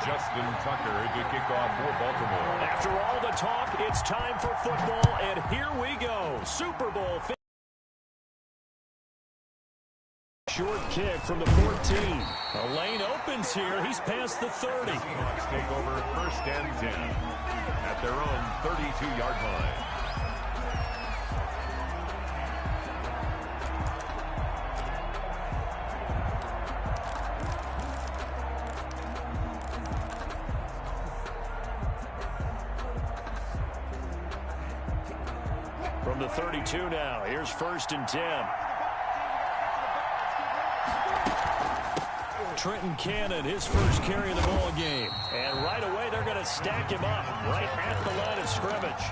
Justin Tucker to kick off for Baltimore. After all the talk, it's time for football, and here we go. Super Bowl. Short kick from the 14. A lane opens here. He's past the 30. Seahawks take over 1st and 10 at their own 32-yard line. From the 32 now, here's 1st and 10. Trenton Cannon, his first carry of the ball game. And right away, they're going to stack him up right at the line of scrimmage.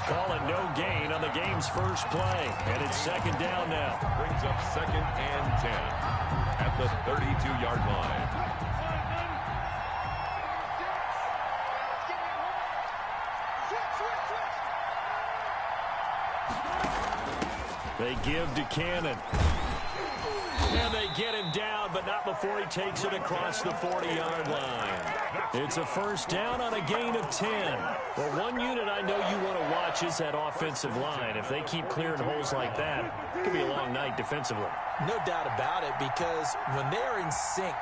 Call it no gain on the game's first play. And it's 2nd down now. Brings up 2nd and 10 at the 32-yard line. They give to Cannon. And they get him down, but not before he takes it across the 40-yard line. It's a 1st down on a gain of 10. Well, one unit I know you want to watch is that offensive line. If they keep clearing holes like that, it could be a long night defensively. No doubt about it, because when they're in sync,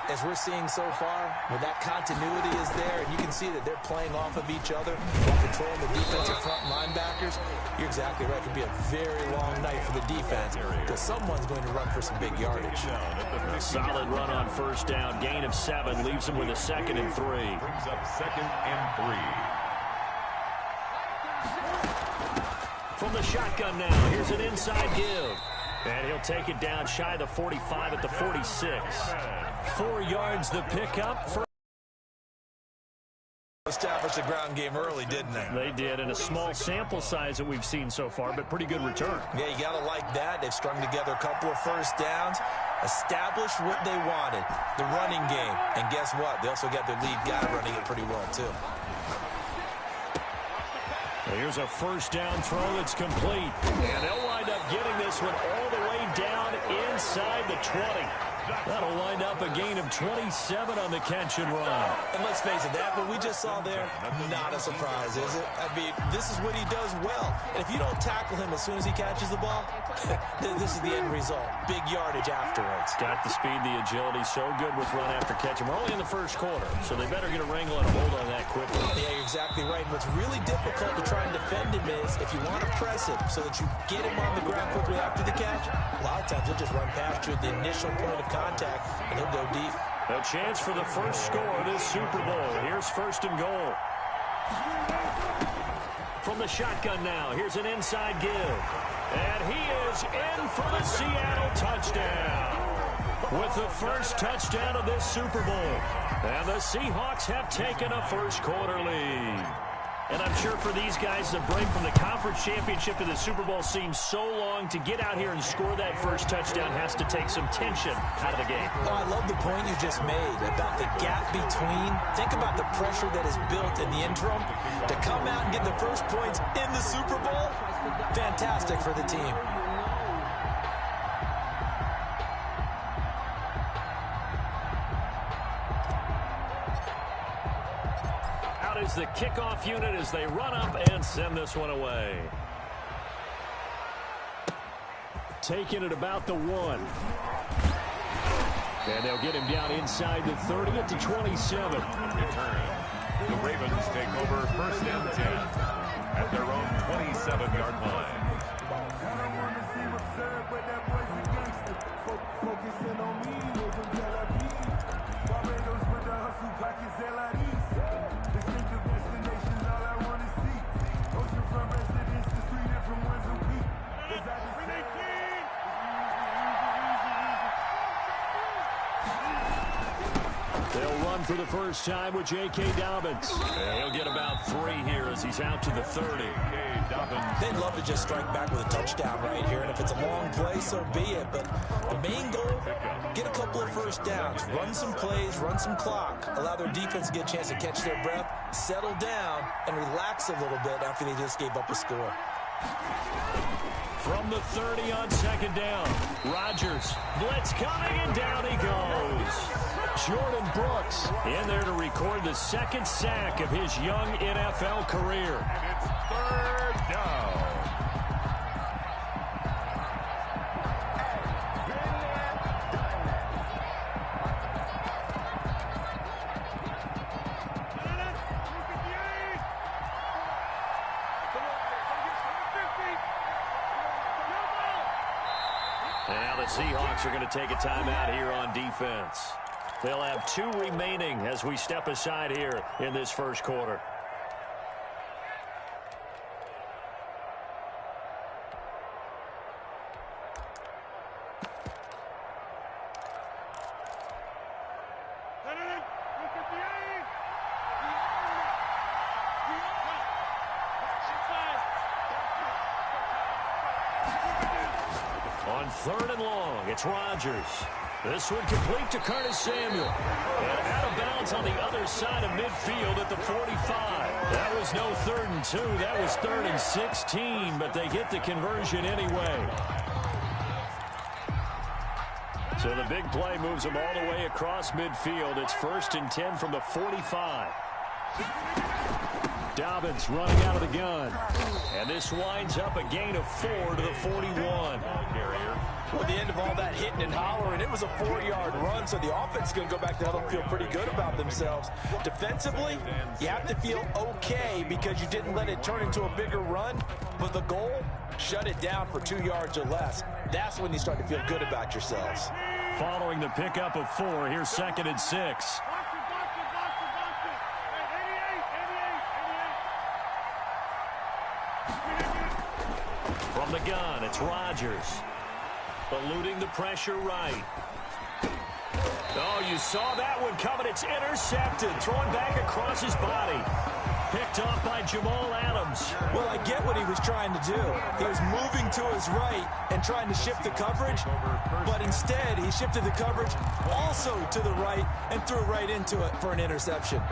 as we're seeing so far, when that continuity is there, and you can see that they're playing off of each other while controlling the defensive front linebackers, you're exactly right. It could be a very long night for the defense because someone's going to run for some big yardage. A solid run on 1st down. Gain of 7 leaves them with a 2nd and 3. Brings up 2nd and 3. From the shotgun now, here's an inside give. And he'll take it down shy of the 45 at the 46. 4 yards the pickup. Established the ground game early, didn't they? They did, in a small sample size that we've seen so far, but pretty good return. Yeah, you got to like that. They've strung together a couple of 1st downs, established what they wanted, the running game. And guess what? They also got their lead guy running it pretty well, too. Well, here's a 1st down throw that's complete. And they'll wind up getting this one all the way down inside the 20. That'll wind up a gain of 27 on the catch and run. And let's face it, that what we just saw there, not a surprise, is it? I mean, this is what he does well. And if you don't tackle him as soon as he catches the ball, this is the end result. Big yardage afterwards. Got the speed, the agility, so good with run after catch. And we're only in the 1st quarter, so they better get a wrangle and a hold on that quickly. Yeah, you're exactly right. And what's really difficult to try and defend him is if you want to press him so that you get him on the ground quickly after the catch, a lot of times he'll just run past you at the initial point of contact, and he'll go deep. A chance for the first score of this Super Bowl. Here's 1st and goal. From the shotgun now, here's an inside give. And he is in for the Seattle touchdown. With the first touchdown of this Super Bowl. And the Seahawks have taken a 1st quarter lead. And I'm sure for these guys, the break from the conference championship to the Super Bowl seems so long. To get out here and score that first touchdown has to take some tension out of the game. Oh, I love the point you just made about the gap between. Think about the pressure that is built in the interim. To come out and get the first points in the Super Bowl, fantastic for the team. Is the kickoff unit as they run up and send this one away. Taking it about the 1. And they'll get him down inside the 30 at the 27. Return. The Ravens take over 1st and 10 at their own 27-yard line. They'll run for the first time with J.K. Dobbins. And he'll get about 3 here as he's out to the 30. They'd love to just strike back with a touchdown right here, and if it's a long play, so be it. But the main goal, get a couple of 1st downs, run some plays, run some clock, allow their defense to get a chance to catch their breath, settle down, and relax a little bit after they just gave up a score. From the 30 on second down. Rodgers. Blitz coming, and down he goes. Jordan Brooks in there to record the second sack of his young NFL career. And it's third down. Now the Seahawks are going to take a timeout here on defense. They'll have 2 remaining as we step aside here in this first quarter. On 3rd and long, it's Rodgers. This one complete to Curtis Samuel. And out of bounds on the other side of midfield at the 45. That was no 3rd and 2. That was 3rd and 16, but they get the conversion anyway. So the big play moves them all the way across midfield. It's 1st and 10 from the 45. Dobbins running out of the gun. And this winds up a gain of 4 to the 41. Well, at the end of all that hitting and hollering, it was a 4-yard run, so the offense is going to go back to huddle and feel pretty good about themselves. Defensively, you have to feel okay because you didn't let it turn into a bigger run, but the goal, shut it down for 2 yards or less. That's when you start to feel good about yourselves. Following the pickup of 4, here's 2nd and 6. From the gun, it's Rodgers. Eluding the pressure right. Oh, you saw that one coming. It's intercepted. Thrown back across his body. Picked off by Jamal Adams. Well, I get what he was trying to do. He was moving to his right and trying to shift the coverage, but instead he shifted the coverage also to the right and threw right into it for an interception.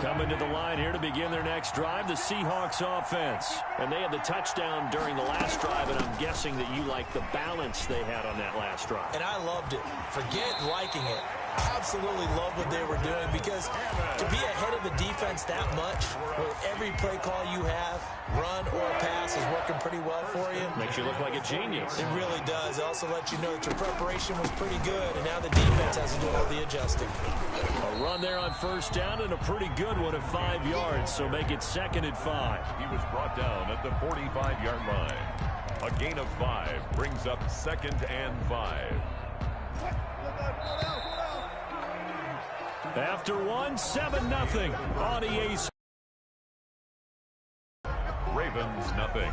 Coming to the line here to begin their next drive, the Seahawks offense. And they had the touchdown during the last drive, and I'm guessing that you like the balance they had on that last drive. And I loved it. Forget liking it. Absolutely love what they were doing, because to be ahead of the defense that much, where every play call you have, run or pass, is working pretty well for you. Makes you look like a genius. It really does. It also lets you know that your preparation was pretty good, and now the defense has to do all the adjusting. A run there on 1st down, and a pretty good one at 5 yards, so make it 2nd and 5. He was brought down at the 45-yard line. A gain of 5 brings up 2nd and 5. After 1, 7-0 on EA. Ravens nothing.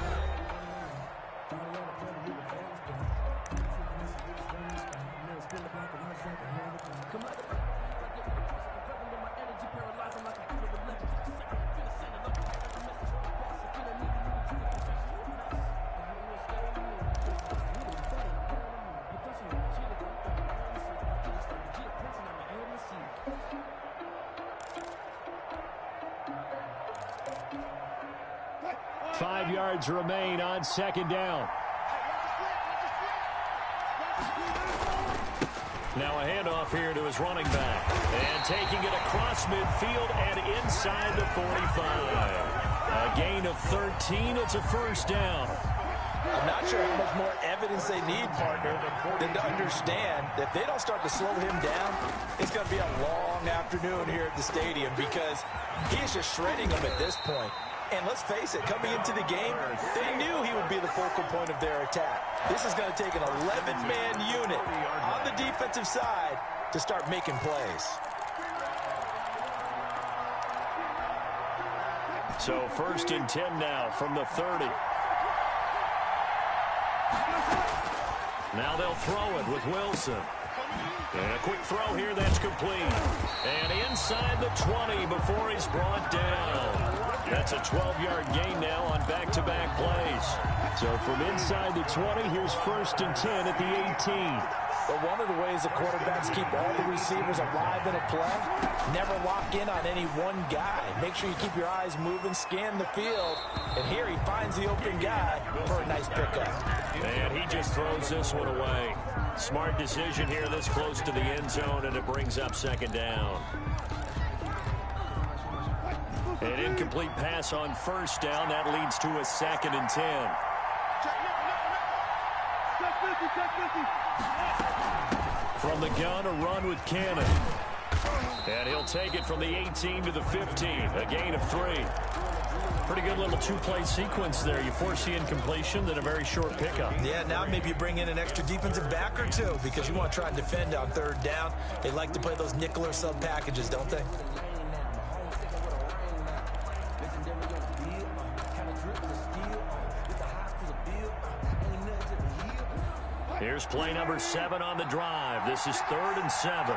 Remain on 2nd down. Now a handoff here to his running back. And taking it across midfield and inside the 45. A gain of 13. It's a 1st down. I'm not sure how much more evidence they need, partner, than to understand that if they don't start to slow him down, it's going to be a long afternoon here at the stadium, because he's just shredding them at this point. And let's face it, coming into the game, they knew he would be the focal point of their attack. This is going to take an 11-man unit on the defensive side to start making plays. So 1st and 10 now from the 30. Now they'll throw it with Wilson. And a quick throw here that's complete. And inside the 20 before he's brought down. That's a 12-yard gain now on back-to-back plays. So from inside the 20, here's 1st and 10 at the 18. But one of the ways the quarterbacks keep all the receivers alive in a play, never lock in on any one guy. Make sure you keep your eyes moving, scan the field, and here he finds the open guy for a nice pickup. And he just throws this one away. Smart decision here this close to the end zone, and it brings up second down. An incomplete pass on first down. That leads to a 2nd and 10. From the gun, a run with Cannon. And he'll take it from the 18 to the 15. A gain of 3. Pretty good little two-play sequence there. You force the incompletion, then a very short pickup. Yeah, now maybe you bring in an extra defensive back or two because you want to try and defend on 3rd down. They like to play those nickel or sub packages, don't they? Here's play number 7 on the drive. This is 3rd and 7.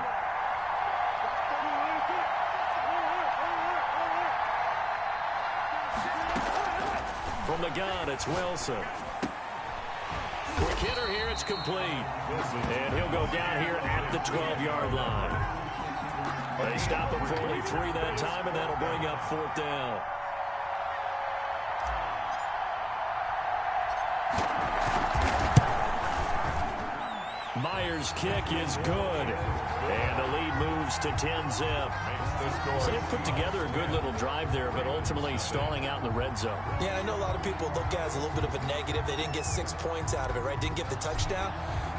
From the gun, it's Wilson. Quick hitter here, it's complete. And he'll go down here at the 12-yard line. They stop him for only 3 that time, and that'll bring up 4th down. Myers' kick is good. And the lead moves to 10-zip. So they put together a good little drive there, but ultimately stalling out in the red zone. Yeah, I know a lot of people look at it as a little bit of a negative. They didn't get 6 points out of it, right? Didn't get the touchdown.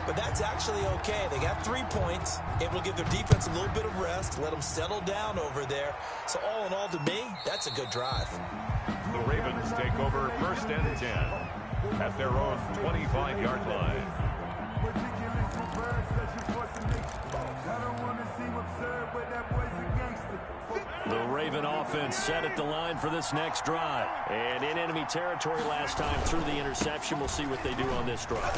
But that's actually okay. They got 3 points, able to give their defense a little bit of rest, let them settle down over there. So all in all, to me, that's a good drive. The Ravens take over 1st and 10 at their own 25-yard line. The Raven offense set at the line for this next drive. And in enemy territory last time through the interception. We'll see what they do on this drive.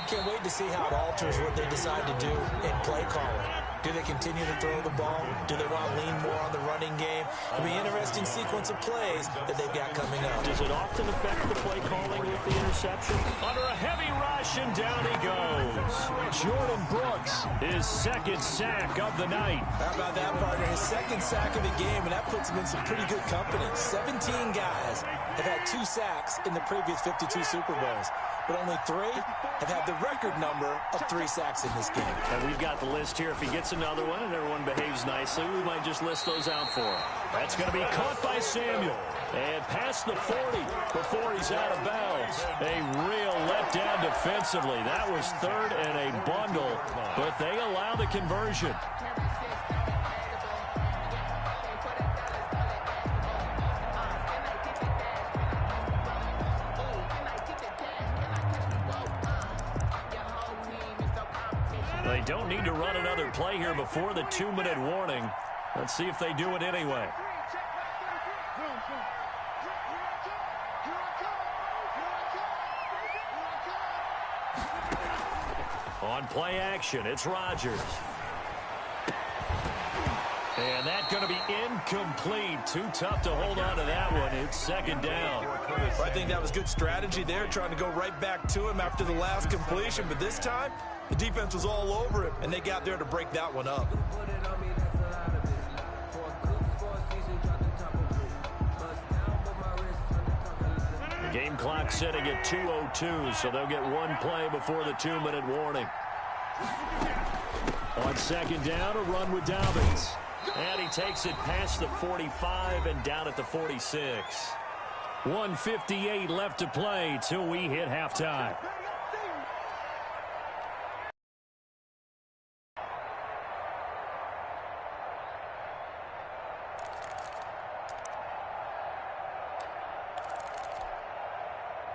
Can't wait to see how it alters what they decide to do in play calling. Do they continue to throw the ball? Do they want to lean more on the running game? It'll be an interesting sequence of plays that they've got coming up. Does it often affect the play calling with the interception? Under a heavy rush, and down he goes. Jordan Brooks, his 2nd sack of the night. How about that, partner? His 2nd sack of the game, and that puts him in some pretty good company. 17 guys have had 2 sacks in the previous 52 Super Bowls, but only 3 have had the record number of 3 sacks in this game. And we've got the list here. If he gets another one and everyone behaves nicely, we might just list those out for him. That's going to be caught by Samuel. And past the 40 before he's out of bounds. A real letdown defensively. That was 3rd and a bundle, but they allow the conversion. They don't need to run another play here before the 2-minute warning. Let's see if they do it anyway. On play action, it's Rodgers. And that's going to be incomplete. Too tough to hold on to that one. It's 2nd down. Well, I think that was good strategy there, trying to go right back to him after the last completion. But this time, the defense was all over him, and they got there to break that one up. The game clock sitting at 2:02, so they'll get 1 play before the 2-minute warning. On 2nd down, a run with Dobbins. And he takes it past the 45 and down at the 46. 1:58 left to play till we hit halftime.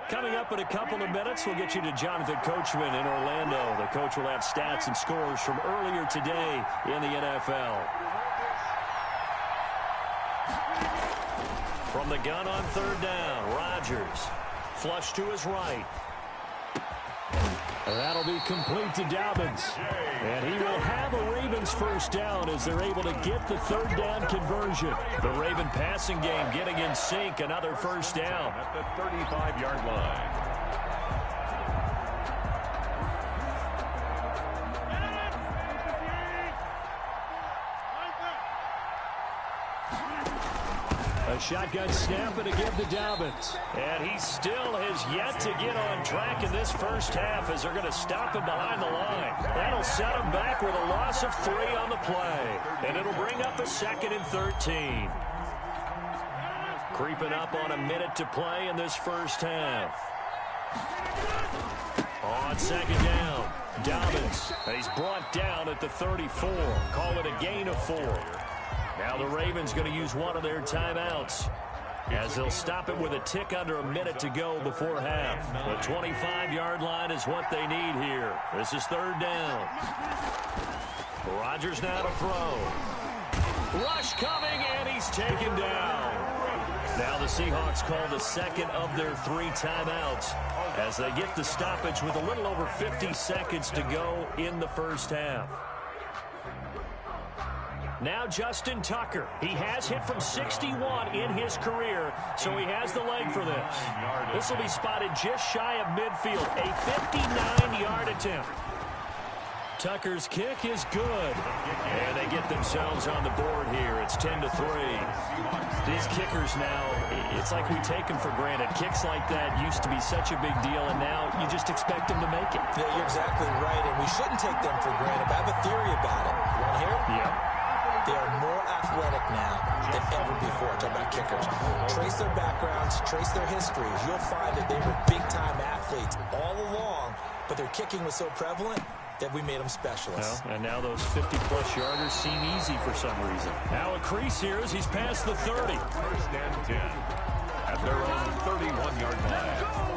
Coming up in a couple of minutes, we'll get you to Jonathan Coachman in Orlando. The coach will have stats and scores from earlier today in the NFL. From the gun on 3rd down, Rodgers. Flush to his right. That'll be complete to Dobbins. And he will have a Ravens 1st down as they're able to get the 3rd down conversion. The Raven passing game getting in sync. Another 1st down. At the 35-yard line. A shotgun snap and a give to Dobbins. And he still has yet to get on track in this first half as they're going to stop him behind the line. That'll set him back with a loss of 3 on the play. And it'll bring up a 2nd and 13. Creeping up on a minute to play in this first half. On 2nd down, Dobbins. He's brought down at the 34. Call it a gain of 4. Now the Ravens going to use one of their timeouts as they'll stop it with a tick under a minute to go before half. The 25-yard line is what they need here. This is 3rd down. Rodgers now to throw. Rush coming, and he's taken down. Now the Seahawks call the 2nd of their 3 timeouts as they get the stoppage with a little over 50 seconds to go in the first half. Now Justin Tucker. He has hit from 61 in his career, so he has the leg for this. This will be spotted just shy of midfield, a 59-yard attempt. Tucker's kick is good. And they get themselves on the board here. It's 10-3. These kickers now, it's like we take them for granted. Kicks like that used to be such a big deal, and now you just expect them to make it. Yeah, you're exactly right, and we shouldn't take them for granted. But I have a theory about it. You want to hear it? Yeah. They are more athletic now than ever before. Talk about kickers. Trace their backgrounds, trace their histories. You'll find that they were big-time athletes all along, but their kicking was so prevalent that we made them specialists. Well, and now those 50-plus yarders seem easy for some reason. Now a crease here as he's past the 30. 1st and 10 at their own 31-yard line.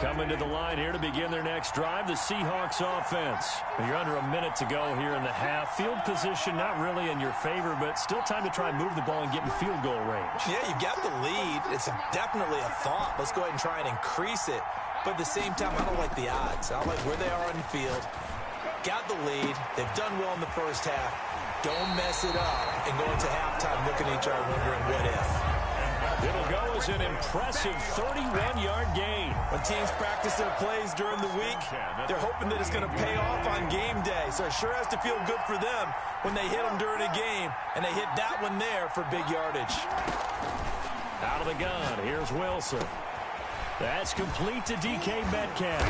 Coming to the line here to begin their next drive, the Seahawks offense. You're under a minute to go here in the half. Field position not really in your favor, but still time to try and move the ball and get in field goal range. Yeah, you've got the lead. It's definitely a thought. Let's go ahead and try and increase it. But at the same time, I don't like the odds. I don't like where they are on the field. Got the lead. They've done well in the first half. Don't mess it up and go into halftime looking at each other wondering what if. It'll go as an impressive 31-yard gain. When teams practice their plays during the week, they're hoping that it's going to pay off on game day. So it sure has to feel good for them when they hit them during a game, and they hit that one there for big yardage. Out of the gun, here's Wilson. That's complete to DK Metcalf.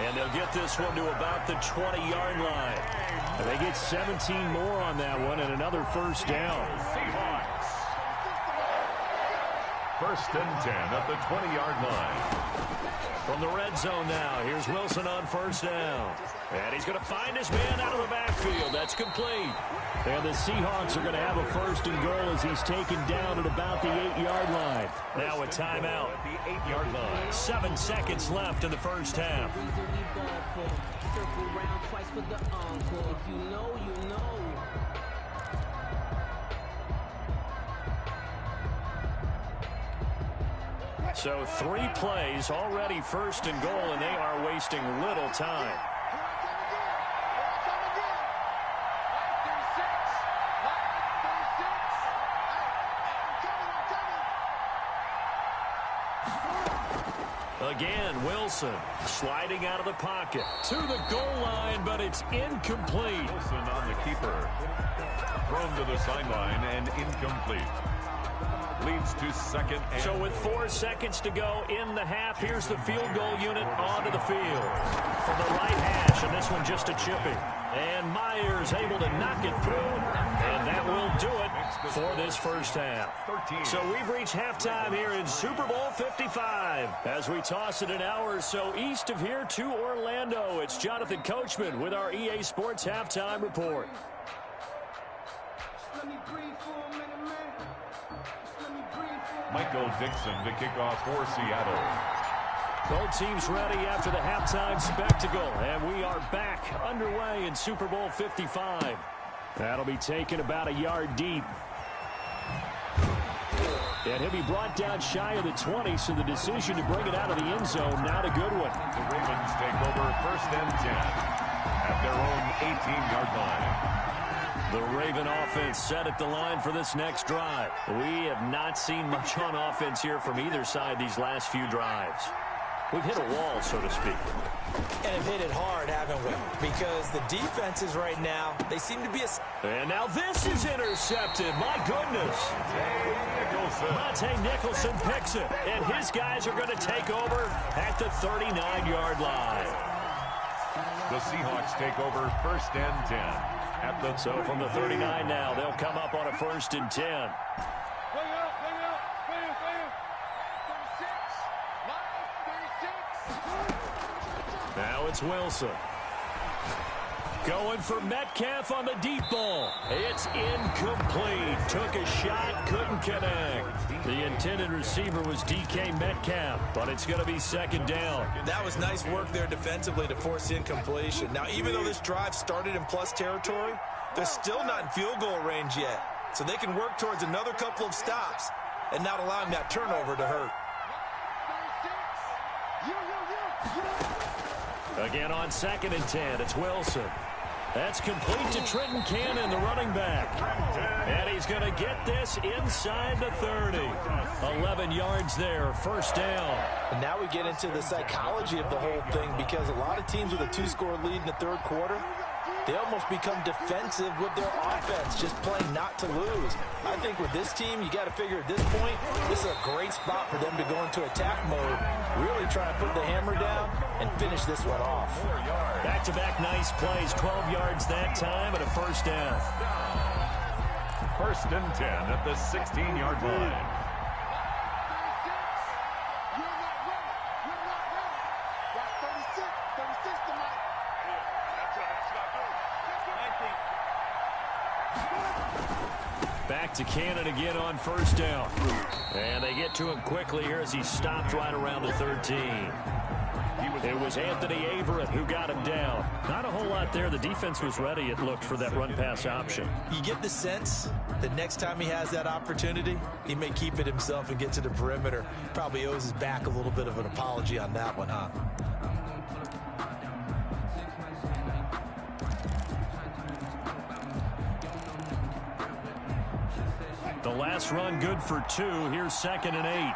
And they'll get this one to about the 20-yard line. And they get 17 more on that one and another first down. 1st and 10 at the 20-yard line. From the red zone now, here's Wilson on 1st down. And he's going to find his man out of the backfield. That's complete. And the Seahawks are going to have a 1st and goal as he's taken down at about the 8-yard line. Now a timeout. The 8-yard line. 7 seconds left in the first half. So 3 plays, already 1st and goal, and they are wasting little time. Again, Wilson sliding out of the pocket to the goal line, but it's incomplete. Wilson on the keeper. Thrown to the sideline and incomplete. Leads to 2nd and... So with 4 seconds to go in the half, here's the field goal unit onto the field. From the right hash, and this one just a chipping. And Myers able to knock it through, and that will do it for this first half. So we've reached halftime here in Super Bowl 55. As we toss it an hour or so east of here to Orlando, it's Jonathan Coachman with our EA Sports Halftime Report. Michael Dixon to kick off for Seattle. Both teams ready after the halftime spectacle, and we are back underway in Super Bowl 55. That'll be taken about a yard deep. And he'll be brought down shy of the 20, so the decision to bring it out of the end zone, not a good one. The Ravens take over 1st and 10 at their own 18-yard line. The Raven offense set at the line for this next drive. We have not seen much on offense here from either side these last few drives. We've hit a wall, so to speak. And have hit it hard, haven't we? Because the defenses right now, they seem to be And now this is intercepted. My goodness. Monte Nicholson picks it. And his guys are going to take over at the 39-yard line. The Seahawks take over 1st and 10. So from the 39 now, they'll come up on a 1st and 10. Now it's Wilson. Going for Metcalf on the deep ball. It's incomplete. Took a shot, couldn't connect. The intended receiver was DK Metcalf, but it's going to be 2nd down. That was nice work there defensively to force incompletion. Now, even though this drive started in plus territory, they're still not in field goal range yet. So they can work towards another couple of stops and not allowing that turnover to hurt. Again on 2nd and 10, it's Wilson. That's complete to Trenton Cannon, the running back. And he's going to get this inside the 30. 11 yards there, 1st down. And now we get into the psychology of the whole thing, because a lot of teams with a 2-score lead in the 3rd quarter, they almost become defensive with their offense, just playing not to lose. I think with this team, you got to figure at this point, this is a great spot for them to go into attack mode, really try to put the hammer down and finish this one off. Back-to-back nice plays, 12 yards that time and a 1st down. 1st and 10 at the 16-yard line. Back to Cannon again on 1st down. And they get to him quickly here as he stopped right around the 13. It was Anthony Averett who got him down. Not a whole lot there. The defense was ready, it looked, for that run-pass option. You get the sense that next time he has that opportunity, he may keep it himself and get to the perimeter. Probably owes his back a little bit of an apology on that one, huh? The last run good for 2. Here's 2nd and 8.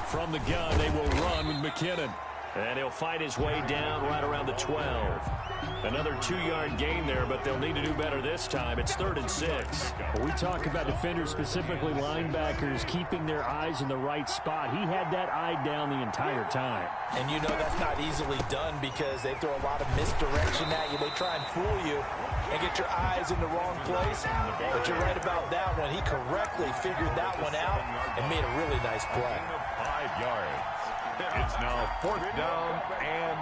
From the gun, they will run with McKinnon. And he'll fight his way down right around the 12. Another 2-yard gain there, but they'll need to do better this time. It's 3rd and 6. When we talk about defenders, specifically linebackers, keeping their eyes in the right spot. He had that eye down the entire time. And you know that's not easily done because they throw a lot of misdirection at you. They try and fool you and get your eyes in the wrong place. But you're right about that one. He correctly figured that one out and made a really nice play. 5 yards. It's now 4th down and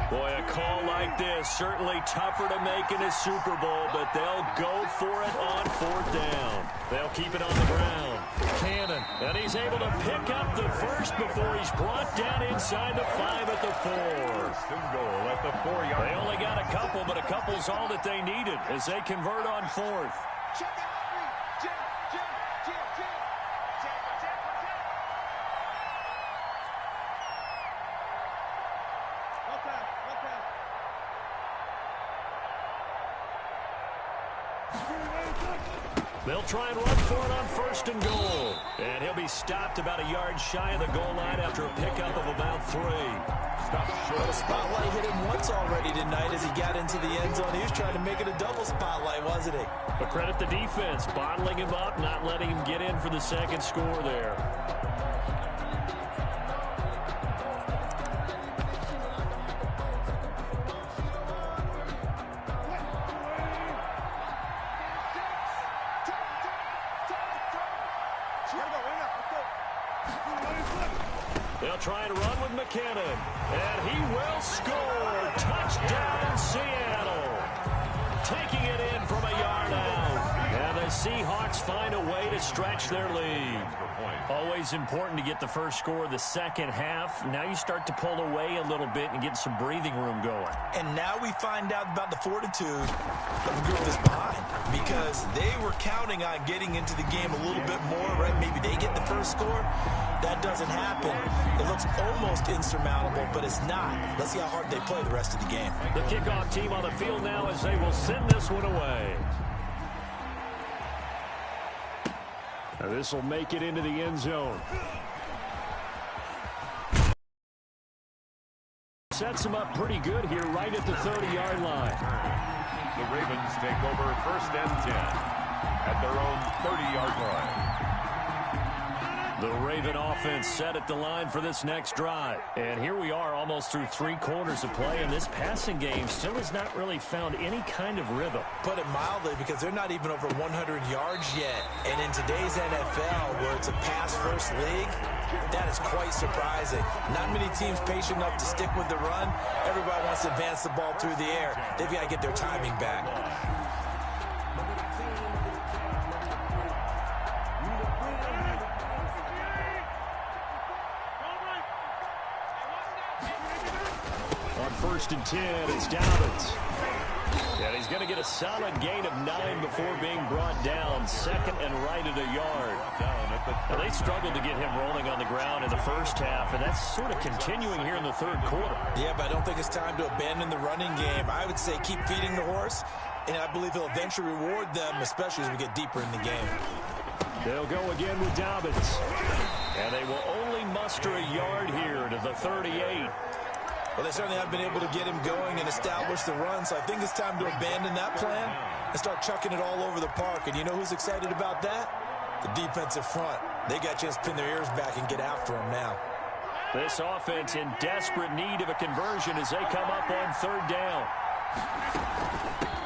1. Boy, a call like this, certainly tougher to make in a Super Bowl, but they'll go for it on 4th down. They'll keep it on the ground. Cannon, and he's able to pick up the first before he's brought down inside the 5 at the 4. 1st and goal at the 4-yard. They only got a couple, but a couple's all that they needed as they convert on 4th. They'll try and run for it on 1st and goal. And he'll be stopped about a yard shy of the goal line after a pickup of about 3. Well, the spotlight hit him once already tonight as he got into the end zone. He was trying to make it a double spotlight, wasn't he? But credit the defense, bottling him up, not letting him get in for the 2nd score there. They'll try and run with McKinnon. And he will score. Touchdown, Seattle. Taking it in from a yard out. And the Seahawks find a way to stretch their lead. Always important to get the first score of the 2nd half. Now you start to pull away a little bit and get some breathing room going. And now we find out about the fortitude of the group that's behind, because they were counting on getting into the game a little bit more, right? Maybe they get the first score. That doesn't happen. It looks almost insurmountable, but it's not. Let's see how hard they play the rest of the game. The kickoff team on the field now as they will send this one away. This will make it into the end zone. Sets him up pretty good here right at the 30-yard line. The Ravens take over 1st and 10 at their own 30-yard line. The Raven offense set at the line for this next drive. And here we are almost through 3 quarters of play, and this passing game still has not really found any kind of rhythm. Put it mildly, because they're not even over 100 yards yet. And in today's NFL, where it's a pass-first league, that is quite surprising. Not many teams patient enough to stick with the run. Everybody wants to advance the ball through the air. They've got to get their timing back. On 1st and 10, it's Dobbins. And he's going to get a solid gain of 9 before being brought down. 2nd and right at a yard. Now, they struggled to get him rolling on the ground in the first half, and that's sort of continuing here in the 3rd quarter. Yeah, but I don't think it's time to abandon the running game. I would say keep feeding the horse, and I believe he'll eventually reward them, especially as we get deeper in the game. They'll go again with Dobbins. And they will only muster a yard here to the 38. Well, they certainly have been able to get him going and establish the run, so I think it's time to abandon that plan and start chucking it all over the park. And you know who's excited about that? The defensive front. They got a chance to pin their ears back and get after him now. This offense in desperate need of a conversion as they come up on 3rd down.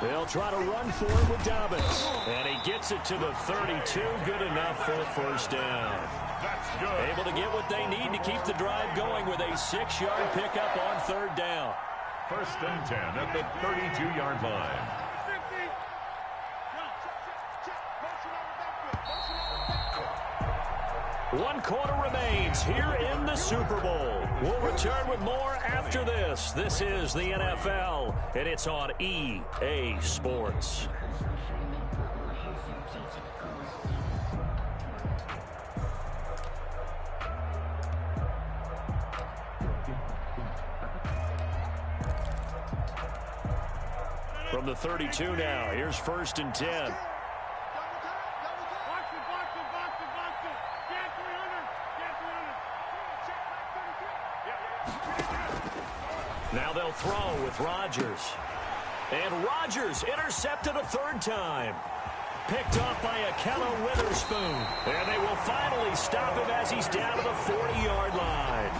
They'll try to run for it with Dobbins. And he gets it to the 32. Good enough for a 1st down. That's good. Able to get what they need to keep the drive going with a 6-yard pickup on 3rd down. 1st and 10 at the 32-yard line. One quarter remains here in the Super Bowl. We'll return with more after this. This is the NFL, and it's on EA Sports. From the 32 now, here's 1st and 10. Now they'll throw with Rodgers. And Rodgers intercepted a 3rd time. Picked off by Akello Witherspoon. And they will finally stop him as he's down to the 40-yard line.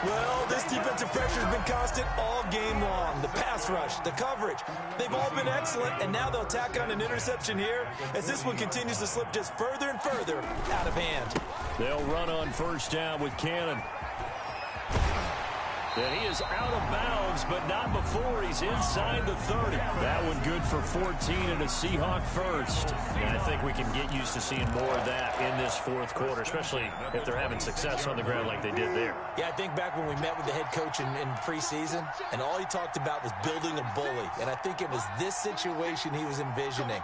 Well, this defensive pressure has been constant all game long. The pass rush, the coverage, they've all been excellent, and now they'll tack on an interception here as this one continues to slip just further and further out of hand. They'll run on 1st down with Cannon. And he is out of bounds, but not before he's inside the 30. That one good for 14 and a Seahawk 1st. And I think we can get used to seeing more of that in this 4th quarter, especially if they're having success on the ground like they did there. Yeah, I think back when we met with the head coach in preseason, and all he talked about was building a bully. And I think it was this situation he was envisioning.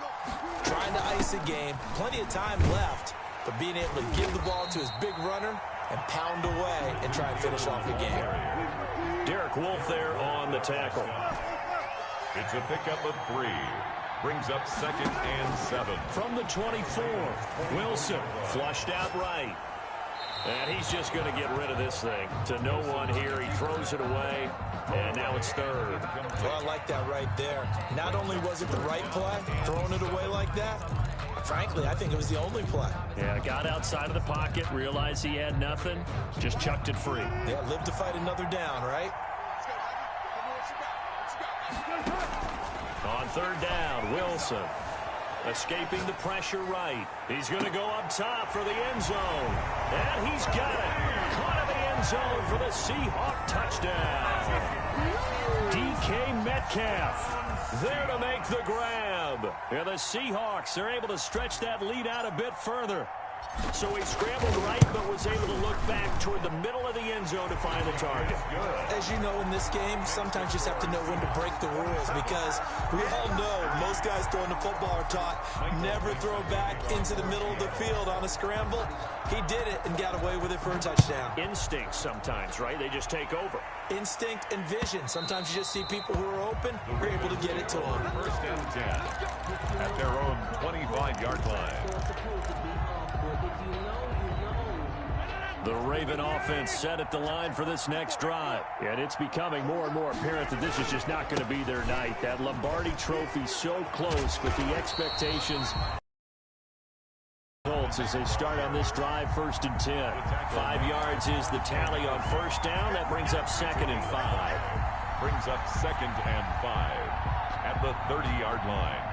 Trying to ice a game, plenty of time left, but being able to give the ball to his big runner and pound away and try and finish off the game. Derek Wolfe there on the tackle. It's a pickup of 3. Brings up 2nd and 7. From the 24, Wilson flushed out right. And he's just going to get rid of this thing. To no one here. He throws it away. And now it's 3rd. Well, I like that right there. Not only was it the right play, throwing it away like that, frankly, I think it was the only play. Yeah, got outside of the pocket, realized he had nothing, just chucked it free. Yeah, live to fight another down, right? On 3rd down, Wilson escaping the pressure right. He's going to go up top for the end zone. And he's got it. Caught in the end zone for the Seahawk touchdown. DK Metcalf there to make the grab. And the Seahawks are able to stretch that lead out a bit further. So he scrambled right, but was able to look back toward the middle of the end zone to find the target. As you know, in this game, sometimes you just have to know when to break the rules, because we all know most guys throwing the football are taught never throw back into the middle of the field on a scramble. He did it and got away with it for a touchdown. Instinct sometimes, right? They just take over. Instinct and vision. Sometimes you just see people who are open, you're able to get it to them. 1st and 10 at their own 25-yard line. The Raven offense set at the line for this next drive. And it's becoming more and more apparent that this is just not going to be their night. That Lombardi trophy so close, but the expectations as they start on this drive, 1st and 10. 5 yards is the tally on first down. That brings up 2nd and 5. Brings up 2nd and 5 at the 30-yard line.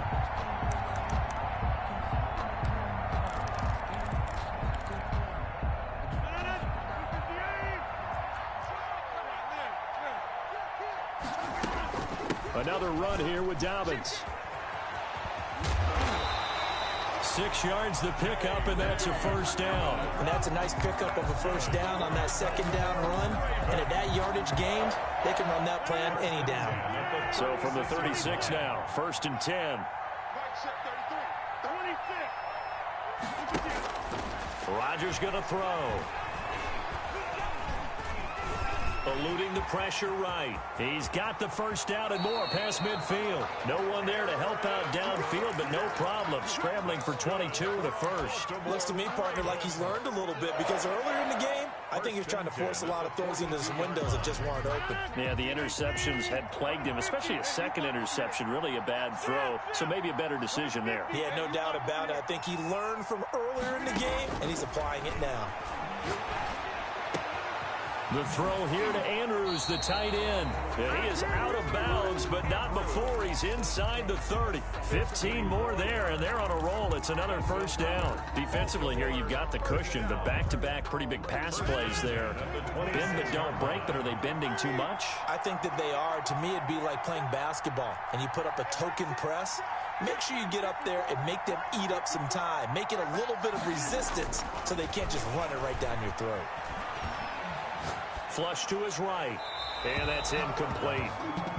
Another run here with Dobbins. 6 yards the pickup, and that's a first down. And that's a nice pickup of a first down on that 2nd down run. And at that yardage gained, they can run that plan any down. So from the 36 now, 1st and 10. Rodgers going to throw. Eluding the pressure right. He's got the first down and more past midfield. No one there to help out downfield, but no problem. Scrambling for 22 and a first. Looks to me, partner, like he's learned a little bit because earlier in the game, I think he was trying to force a lot of throws into some windows that just weren't open. Yeah, the interceptions had plagued him, especially a second interception, really a bad throw. So maybe a better decision there. Yeah, no doubt about it. I think he learned from earlier in the game, and he's applying it now. The throw here to Andrews, the tight end. And he is out of bounds, but not before he's inside the 30. 15 more there, and they're on a roll. It's another first down. Defensively here, you've got the cushion, but back-to-back pretty big pass plays there. Bend but don't break, but are they bending too much? I think that they are. To me, it'd be like playing basketball, and you put up a token press. Make sure you get up there and make them eat up some time. Make it a little bit of resistance so they can't just run it right down your throat. Flush to his right, and that's incomplete.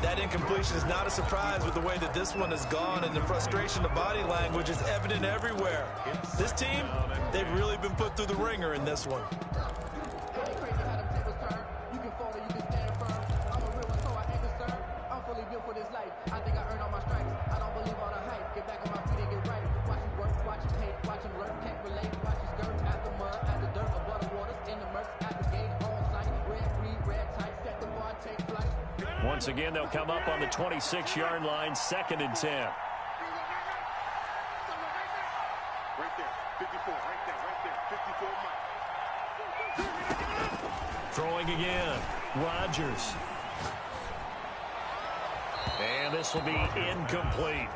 That incompletion is not a surprise with the way that this one has gone, and the frustration of body language is evident everywhere. This team, they've really been put through the ringer in this one. Once again, they'll come up on the 26-yard line, 2nd and 10. Right there, 54, right there, 54 Mike. Throwing again, Rodgers. And this will be incomplete.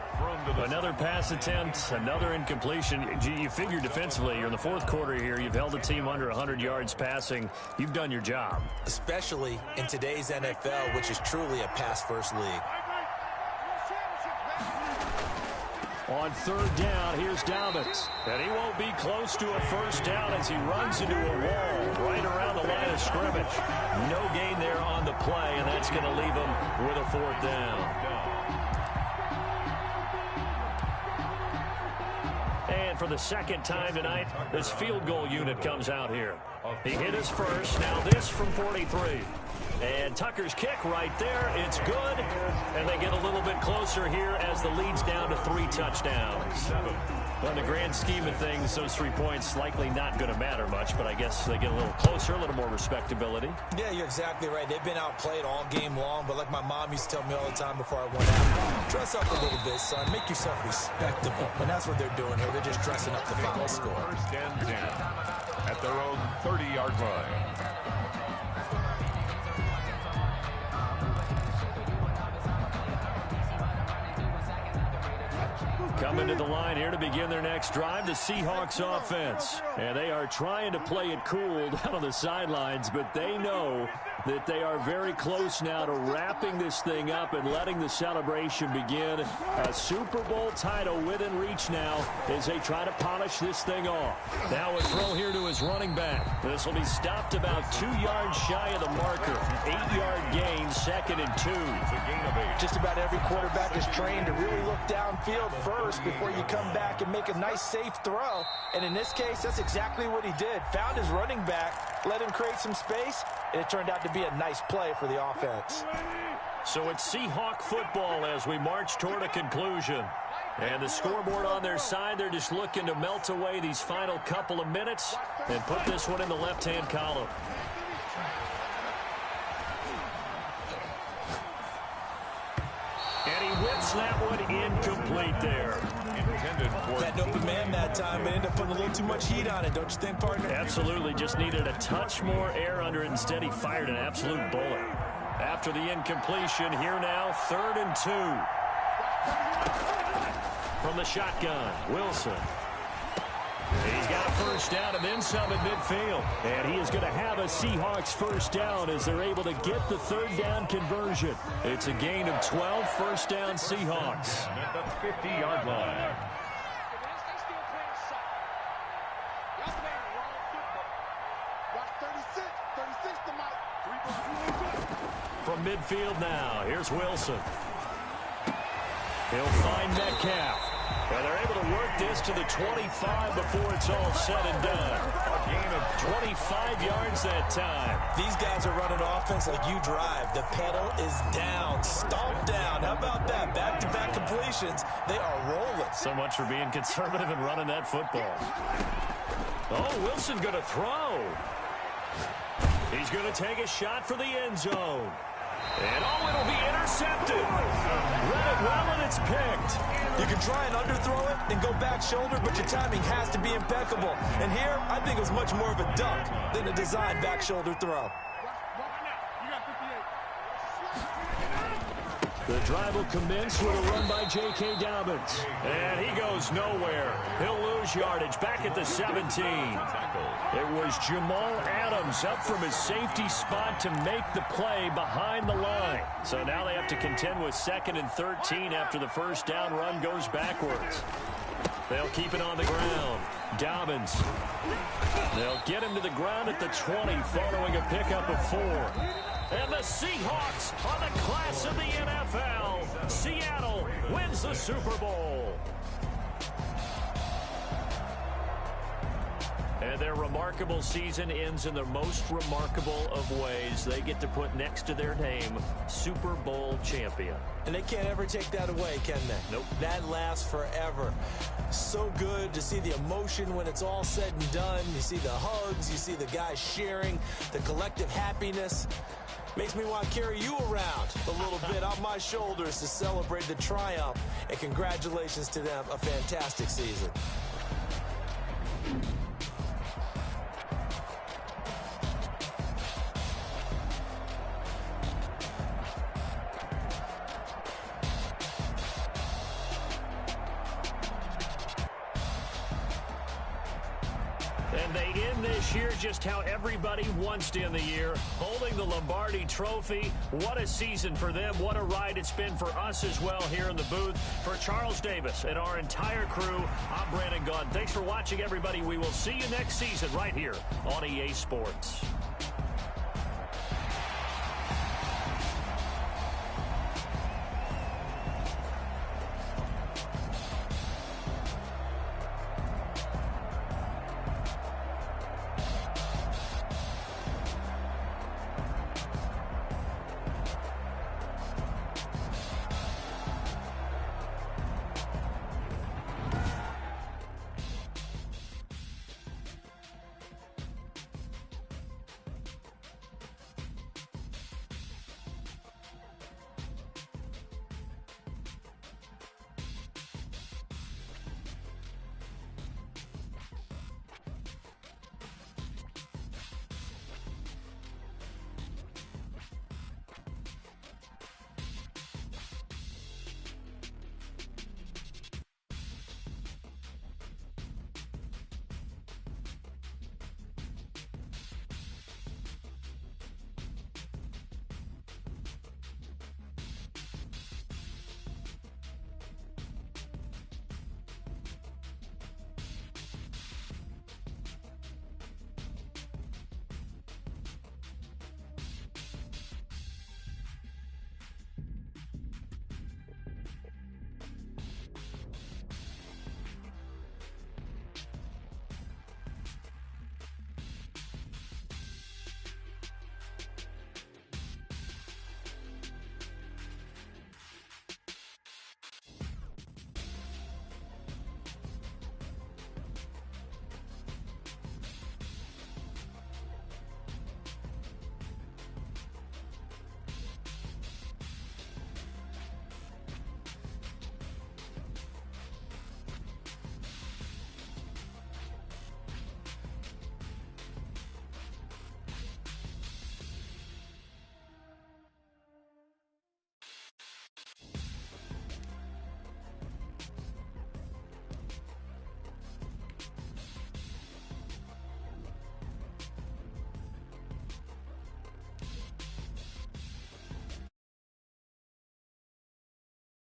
Another pass attempt, another incompletion. You figure defensively, you're in the 4th quarter here. You've held a team under 100 yards passing. You've done your job. Especially in today's NFL, which is truly a pass-first league. On 3rd down, here's Dobbins. And he won't be close to a first down as he runs into a wall right around the line of scrimmage. No gain there on the play, and that's going to leave him with a 4th down. And for the 2nd time tonight, this field goal unit comes out here. He hit his first, now this from 43. And Tucker's kick right there, it's good. And they get a little bit closer here as the lead's down to 3 touchdowns. Well, in the grand scheme of things, those 3 points likely not going to matter much, but I guess they get a little closer, a little more respectability. Yeah, you're exactly right. They've been outplayed all game long, but like my mom used to tell me all the time before I went out, dress up a little bit, son. Make yourself respectable. And that's what they're doing here. They're just dressing up the final score. 1st and 10 at their own 30-yard line. Coming to the line here to begin their next drive, the Seahawks offense. And they are trying to play it cool down on the sidelines, but they know that they are very close now to wrapping this thing up and letting the celebration begin. A Super Bowl title within reach now as they try to polish this thing off. Now a throw here to his running back. This will be stopped about 2 yards shy of the marker. 8-yard gain, 2nd and 2. Just about every quarterback is trained to really look downfield first before you come back and make a nice, safe throw. And in this case, that's exactly what he did. Found his running back, let him create some space, and it turned out to be a nice play for the offense. So it's Seahawk football as we march toward a conclusion. And the scoreboard on their side, they're just looking to melt away these final couple of minutes and put this one in the left-hand column. And he whips that one incomplete there. Intended for Had an open man that time, but ended up putting a little too much heat on it, don't you think, partner? Absolutely, just needed a touch more air under it. Instead, he fired an absolute bullet. After the incompletion, here now, 3rd and 2. From the shotgun, Wilson. He's got a first down and then some at midfield. And he is going to have a Seahawks first down as they're able to get the 3rd down conversion. It's a gain of 12, first down Seahawks. at the 50-yard line. From midfield now, here's Wilson. He'll find Metcalf. And they're able to work this to the 25 before it's all said and done. A gain of 25 yards that time. These guys are running offense like you drive. The pedal is down, stomped down. How about that? Back-to-back completions. They are rolling. So much for being conservative and running that football. Oh, Wilson going to throw. He's going to take a shot for the end zone. And oh, it'll be intercepted. Read it well, and it's picked. You can try and underthrow it and go back shoulder, but your timing has to be impeccable. And here, I think it was much more of a duck than a designed back shoulder throw. The drive will commence with a run by J.K. Dobbins. And he goes nowhere. He'll lose yardage back at the 17. It was Jamal Adams up from his safety spot to make the play behind the line. So now they have to contend with 2nd and 13 after the first down run goes backwards. They'll keep it on the ground. Dobbins. They'll get him to the ground at the 20 following a pickup of 4. And the Seahawks are the class of the NFL. Seattle wins the Super Bowl. And their remarkable season ends in the most remarkable of ways. They get to put next to their name, Super Bowl champion. And they can't ever take that away, can they? Nope. That lasts forever. So good to see the emotion when it's all said and done. You see the hugs, you see the guys sharing, the collective happiness. Makes me want to carry you around a little bit on my shoulders to celebrate the triumph. And congratulations to them, a fantastic season. And they end this year just how everybody wants to end the year, holding the Lombardi Trophy. What a season for them. What a ride it's been for us as well here in the booth. For Charles Davis and our entire crew, I'm Brandon Gaudin. Thanks for watching, everybody. We will see you next season right here on EA Sports.